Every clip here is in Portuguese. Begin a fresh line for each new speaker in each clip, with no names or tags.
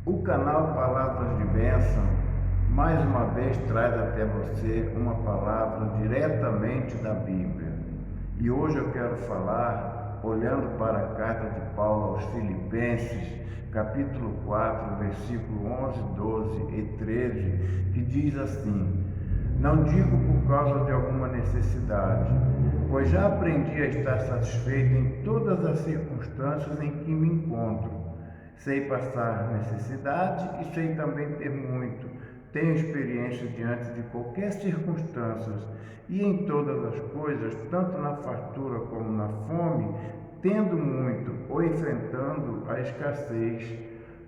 O canal Palavras de Bênção, mais uma vez, traz até você uma palavra diretamente da Bíblia. E hoje eu quero falar, olhando para a carta de Paulo aos Filipenses, capítulo 4, versículo 11, 12 e 13, que diz assim: não digo por causa de alguma necessidade, pois já aprendi a estar satisfeito em todas as circunstâncias em que me encontro. Sei passar necessidade e sei também ter muito. Tenho experiência diante de qualquer circunstância e em todas as coisas, tanto na fartura como na fome, tendo muito ou enfrentando a escassez,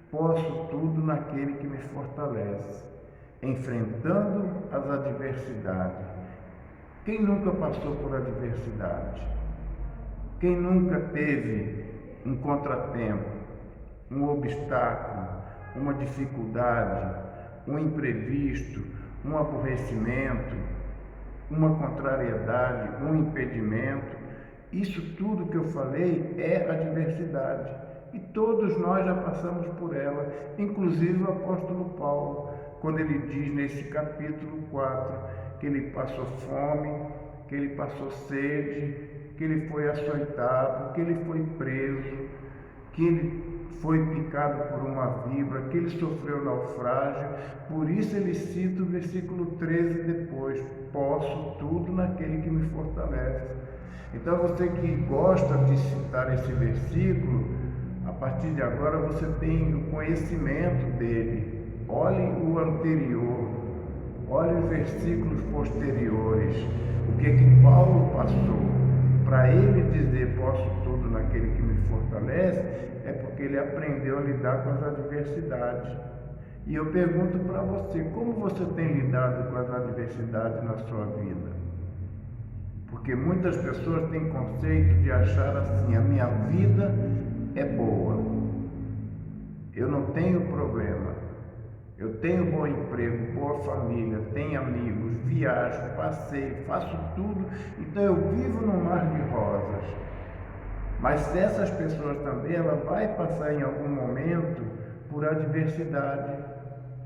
posso tudo naquele que me fortalece. Enfrentando as adversidades. Quem nunca passou por adversidade? Quem nunca teve um contratempo, um obstáculo, uma dificuldade, um imprevisto, um aborrecimento, uma contrariedade, um impedimento? Isso tudo que eu falei é adversidade. E todos nós já passamos por ela, inclusive o apóstolo Paulo, quando ele diz nesse capítulo 4 que ele passou fome, que ele passou sede, que ele foi açoitado, que ele foi preso, que ele foi picado por uma víbora, que ele sofreu naufrágio. Por isso ele cita o versículo 13 depois: posso tudo naquele que me fortalece. Então você que gosta de citar esse versículo, a partir de agora você tem o conhecimento dele. Olhe o anterior, olhe os versículos posteriores, o que é que Paulo passou. Para ele dizer posso tudo naquele que me fortalece, é porque ele aprendeu a lidar com as adversidades. E eu pergunto para você, como você tem lidado com as adversidades na sua vida? Porque muitas pessoas têm conceito de achar assim: a minha vida é boa, eu não tenho problema, eu tenho bom emprego, boa família, tenho amigos, viajo, passeio, faço tudo, então eu vivo num mar de rosas. Mas essas pessoas também, ela vai passar em algum momento por adversidade,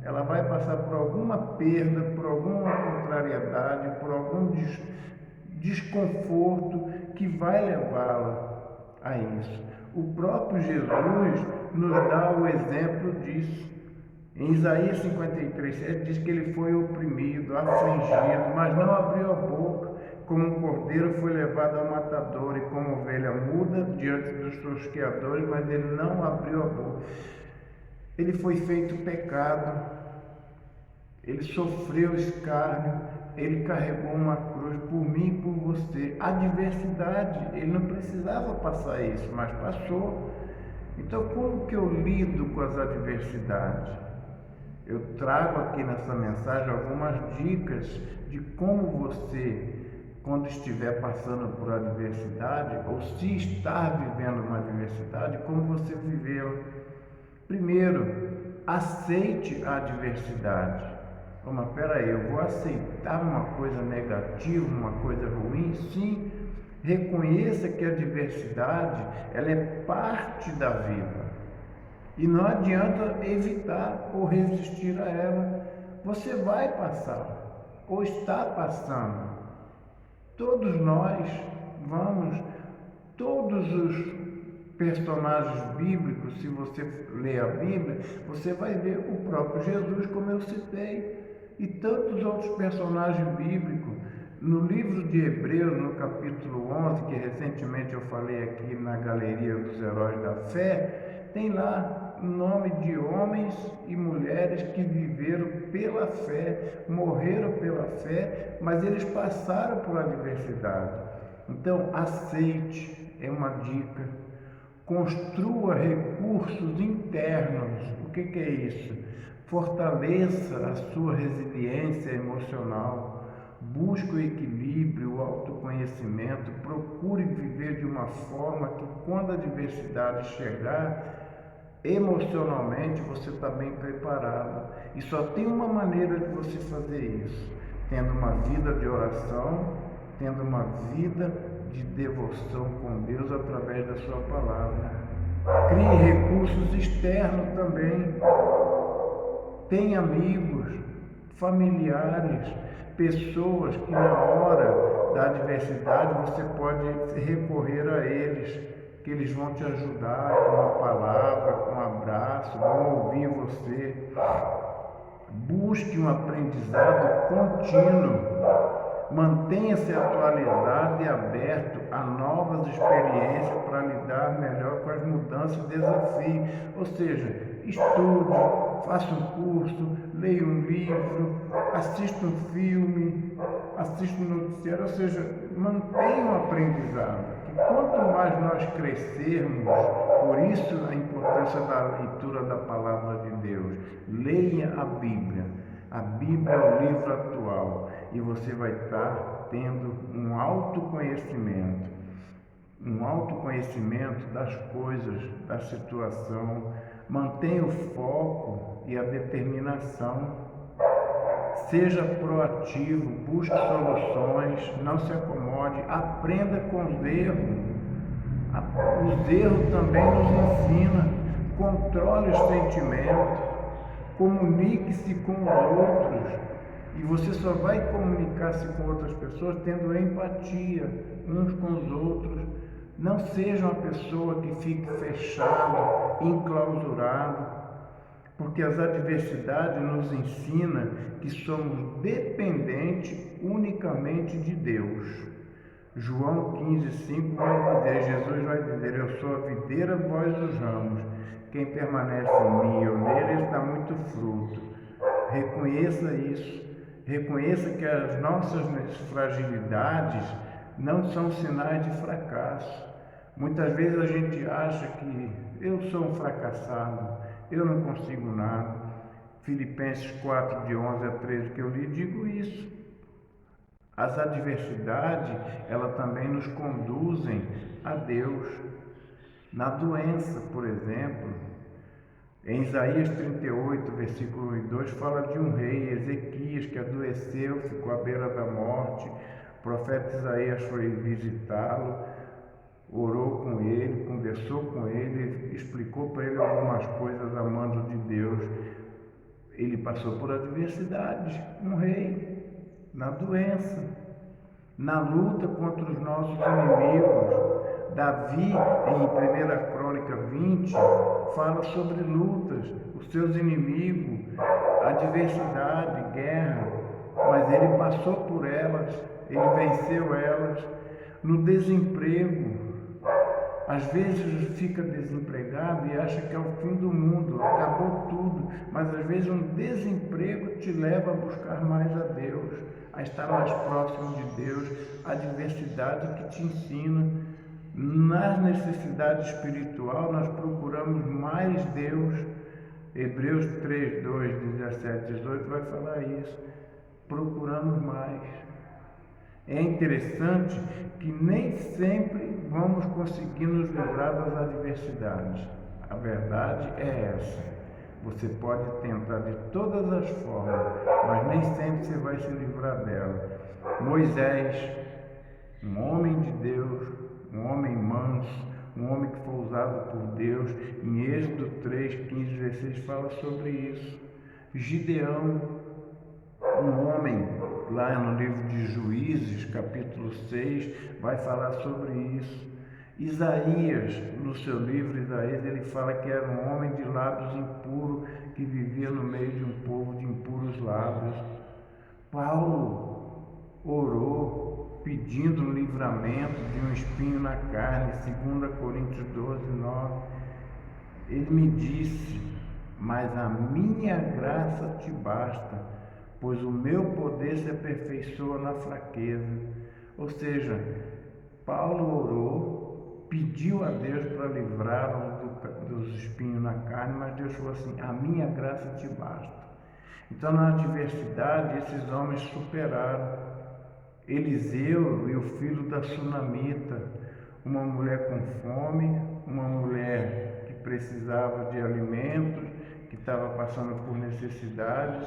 ela vai passar por alguma perda, por alguma contrariedade, por algum desconforto que vai levá-la a isso. O próprio Jesus nos dá o exemplo disso. Em Isaías 53:7 diz que ele foi oprimido, afligido, mas não abriu a boca. Como um cordeiro foi levado ao matador, e como ovelha muda diante dos seus criadores, mas ele não abriu a boca. Ele foi feito pecado, ele sofreu escárnio, ele carregou uma cruz por mim e por você. Adversidade, ele não precisava passar isso, mas passou. Então, como que eu lido com as adversidades? Eu trago aqui nessa mensagem algumas dicas de como você, quando estiver passando por adversidade, ou se estar vivendo uma adversidade, como você viveu. Primeiro, aceite a adversidade. Mas peraí, eu vou aceitar uma coisa negativa, uma coisa ruim? Sim, reconheça que a adversidade, ela é parte da vida. E não adianta evitar ou resistir a ela. Você vai passar, ou está passando. Todos nós vamos, todos os personagens bíblicos, se você ler a Bíblia, você vai ver o próprio Jesus, como eu citei, e tantos outros personagens bíblicos. No livro de Hebreus, no capítulo 11, que recentemente eu falei aqui na Galeria dos Heróis da Fé, tem lá o nome de homens e mulheres que viveram pela fé, morreram pela fé, mas eles passaram por adversidade. Então, aceite, é uma dica. Construa recursos internos. O que é isso? Fortaleça a sua resiliência emocional. Busque o equilíbrio, o autoconhecimento. Procure viver de uma forma que, quando a adversidade chegar, emocionalmente você está bem preparado. E só tem uma maneira de você fazer isso: tendo uma vida de oração, tendo uma vida de devoção com Deus através da sua palavra. Crie recursos externos também. Tem amigos, familiares, pessoas que na hora da adversidade você pode recorrer a eles, que eles vão te ajudar com uma palavra, com um abraço, vão ouvir você. Busque um aprendizado contínuo. Mantenha-se atualizado e aberto a novas experiências para lidar melhor com as mudanças e desafios. Ou seja, estude, faça um curso, leia um livro, assista um filme, assista um noticiário, ou seja, mantenha um aprendizado. Que quanto mais nós crescermos, por isso a importância da leitura da palavra de Deus. Leia a Bíblia. A Bíblia é o livro atual e você vai estar tendo um autoconhecimento das coisas, da situação. Mantenha o foco e a determinação. Seja proativo, busque soluções, não se acomode, aprenda com os erros. Os erros também nos ensinam. Controle os sentimentos. Comunique-se com os outros, e você só vai comunicar-se com outras pessoas tendo empatia uns com os outros. Não seja uma pessoa que fique fechado, enclausurado, porque as adversidades nos ensinam que somos dependentes unicamente de Deus. João 15,5 vai dizer, Jesus vai dizer, eu sou a videira, vós os ramos. Quem permanece em mim e eu nele está muito fruto. Reconheça isso. Reconheça que as nossas fragilidades não são sinais de fracasso. Muitas vezes a gente acha que eu sou um fracassado, eu não consigo nada. Filipenses 4, de 11 a 13, que eu lhe digo isso. As adversidades, elas também nos conduzem a Deus. Na doença, por exemplo, em Isaías 38, versículo 1 e 2, fala de um rei, Ezequias, que adoeceu, ficou à beira da morte. O profeta Isaías foi visitá-lo, orou com ele, conversou com ele, explicou para ele algumas coisas a mando de Deus. Ele passou por adversidades, um rei, na doença, na luta contra os nossos inimigos. Davi, em 1 Crônica 20, fala sobre lutas, os seus inimigos, adversidade, guerra, mas ele passou por elas, ele venceu elas. No desemprego, às vezes fica desempregado e acha que é o fim do mundo, acabou tudo, mas às vezes um desemprego te leva a buscar mais a Deus, a estar mais próximo de Deus, a adversidade que te ensina. Nas necessidades espiritual, nós procuramos mais Deus. Hebreus 3, 2, 17, 18 vai falar isso. Procuramos mais. É interessante que nem sempre vamos conseguir nos livrar das adversidades. A verdade é essa. Você pode tentar de todas as formas, mas nem sempre você vai se livrar dela. Moisés, um homem de Deus, um homem manso, um homem que foi usado por Deus, em Êxodo 3, 15, 16 fala sobre isso. Gideão, um homem, lá no livro de Juízes, capítulo 6, vai falar sobre isso. Isaías, no seu livro Isaías, ele fala que era um homem de lábios impuros, que vivia no meio de um povo de impuros lábios. Paulo orou pedindo o livramento de um espinho na carne, 2 Coríntios 12, 9. Ele me disse, mas a minha graça te basta, pois o meu poder se aperfeiçoa na fraqueza. Ou seja, Paulo orou, pediu a Deus para livrá-lo dos espinhos na carne, mas Deus falou assim, a minha graça te basta. Então, na adversidade, esses homens superaram. Eliseu e o filho da Sunamita, uma mulher com fome, uma mulher que precisava de alimentos, que estava passando por necessidades,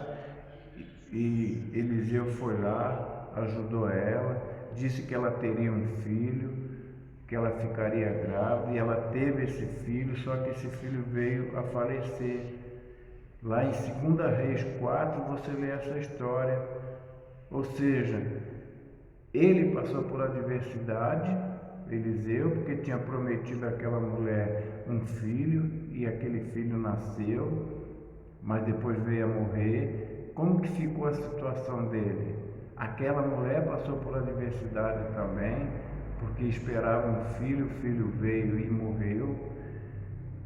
e Eliseu foi lá, ajudou ela, disse que ela teria um filho, que ela ficaria grávida, e ela teve esse filho, só que esse filho veio a falecer. Lá em 2 Reis 4 você lê essa história. Ou seja, ele passou por adversidade, Eliseu, porque tinha prometido àquela mulher um filho, e aquele filho nasceu, mas depois veio a morrer. Como que ficou a situação dele? Aquela mulher passou por adversidade também, porque esperava um filho, o filho veio e morreu.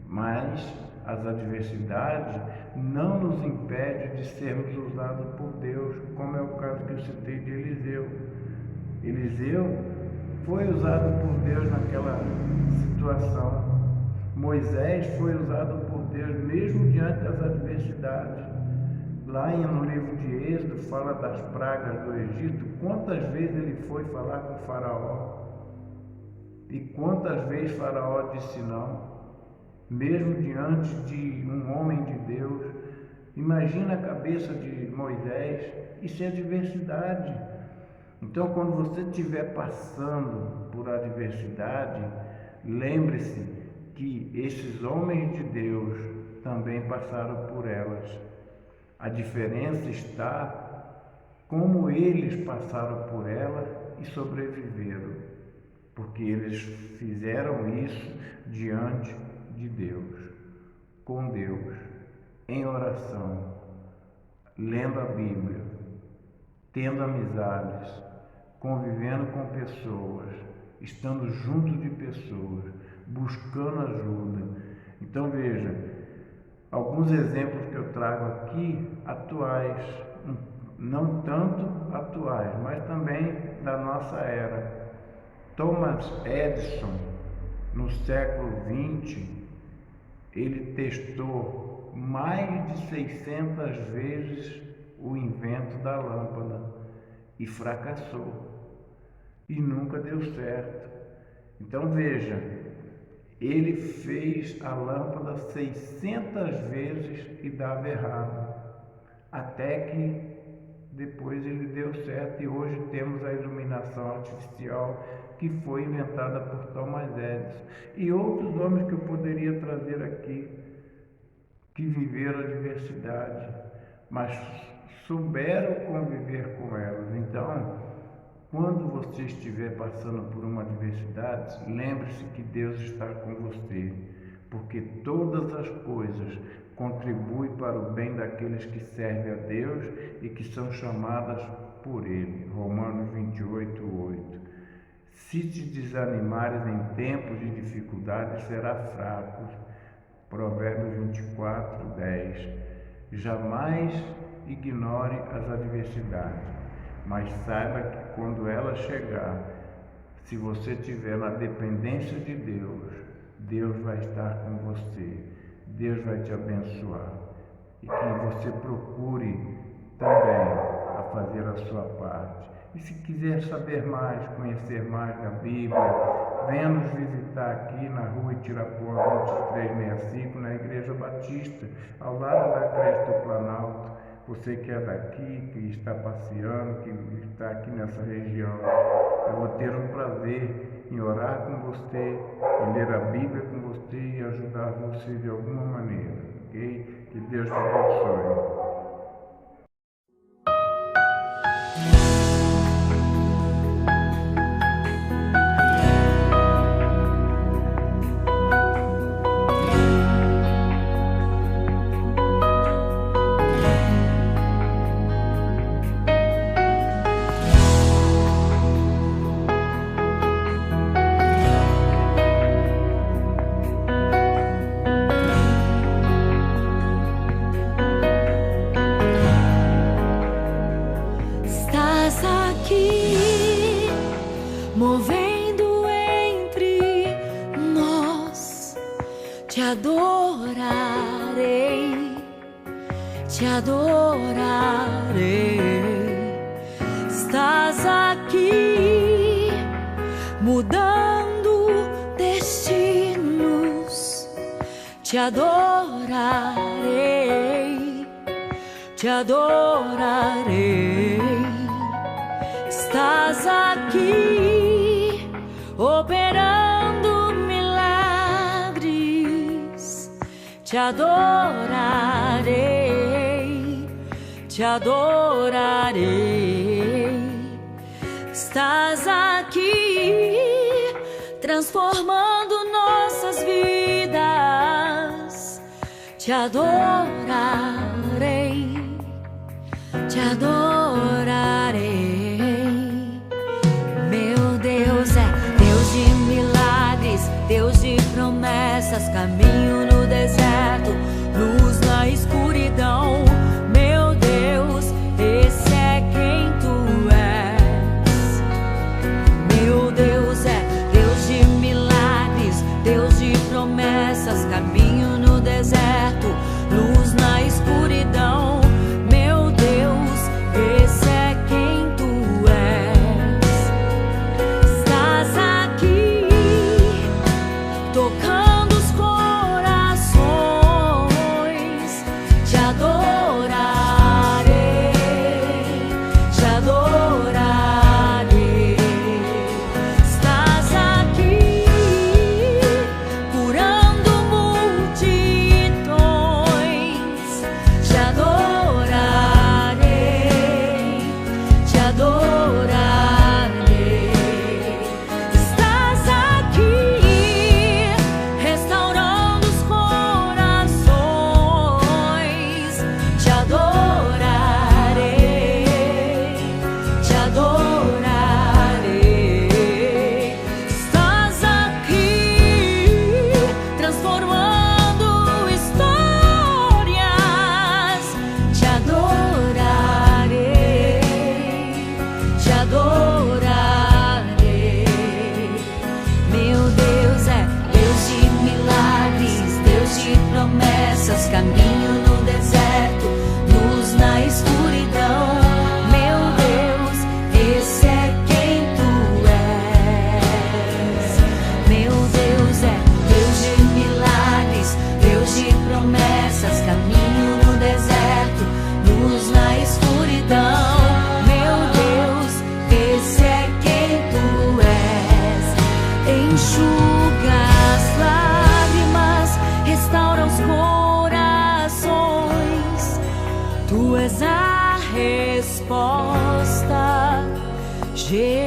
Mas as adversidades não nos impedem de sermos usados por Deus, como é o caso que eu citei de Eliseu. Eliseu foi usado por Deus naquela situação. Moisés foi usado por Deus mesmo diante das adversidades. Lá no livro de Êxodo fala das pragas do Egito, quantas vezes ele foi falar com Faraó e quantas vezes Faraó disse não, mesmo diante de um homem de Deus. Imagina a cabeça de Moisés, isso é adversidade. Então, quando você estiver passando por adversidade, lembre-se que esses homens de Deus também passaram por elas. A diferença está como eles passaram por ela e sobreviveram, porque eles fizeram isso diante de Deus, com Deus, em oração, lendo a Bíblia, tendo amizades, convivendo com pessoas, estando junto de pessoas, buscando ajuda. Então veja, alguns exemplos que eu trago aqui, atuais, não tanto atuais, mas também da nossa era. Thomas Edison, no século XX, ele testou mais de 600 vezes o invento da lâmpada e fracassou, e nunca deu certo. Então veja, ele fez a lâmpada 600 vezes e dava errado, até que depois ele deu certo, e hoje temos a iluminação artificial que foi inventada por Thomas Edison e outros homens que eu poderia trazer aqui, que viveram a diversidade, mas souberam conviver com elas. Então, quando você estiver passando por uma adversidade, lembre-se que Deus está com você, porque todas as coisas contribuem para o bem daqueles que servem a Deus e que são chamadas por Ele. Romanos 28:8. Se te desanimares em tempos de dificuldade, serás fraco. Provérbios 24:10. Jamais ignore as adversidades, mas saiba que quando ela chegar, se você estiver na dependência de Deus, Deus vai estar com você, Deus vai te abençoar, e que você procure também a fazer a sua parte. E se quiser saber mais, conhecer mais da Bíblia, venha nos visitar aqui na rua Itirapuã 2365, na Igreja Batista, ao lado da creche do Planalto. Você que é daqui, que está passeando, que está aqui nessa região, eu vou ter um prazer em orar com você, em ler a Bíblia com você e ajudar você de alguma maneira, ok? Que Deus te abençoe.
Movendo entre nós, te adorarei, te adorarei. Estás aqui, mudando destinos, te adorarei, te adorarei. Estás aqui, operando te adorarei, te adorarei. Estás aqui transformando nossas vidas. Te adorarei, te adorarei. Meu Deus é Deus de milagres, Deus de promessas, caminho no deserto, luz na escuridão. Meu Deus, esse é quem tu és. Meu Deus é Deus de milagres, Deus de promessas, caminho no deserto, luz na escuridão. Meu Deus, esse é quem tu és. Estás aqui tocando os corações. Te adorarei, te adorarei. Estás aqui curando multidões. Te adorarei, te adorarei. Estás aqui restaurando os corações. Te adorarei, te adorarei. Estás aqui transformando histórias. Te adorarei, te adorarei. Meu Deus é Deus de milagres, Deus de promessas, caminho no deserto, luz na escuridão. Meu Deus, esse é quem tu és. Meu Deus é Deus de milagres, Deus de promessas, caminho no deserto, luz na escuridão. Meu Deus, esse é quem tu és. Enxuga as lágrimas, restaura os corações. Tu és a resposta, Jesus.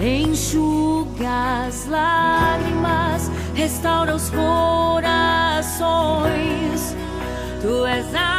Enxuga as lágrimas, restaura os corações. Tu és a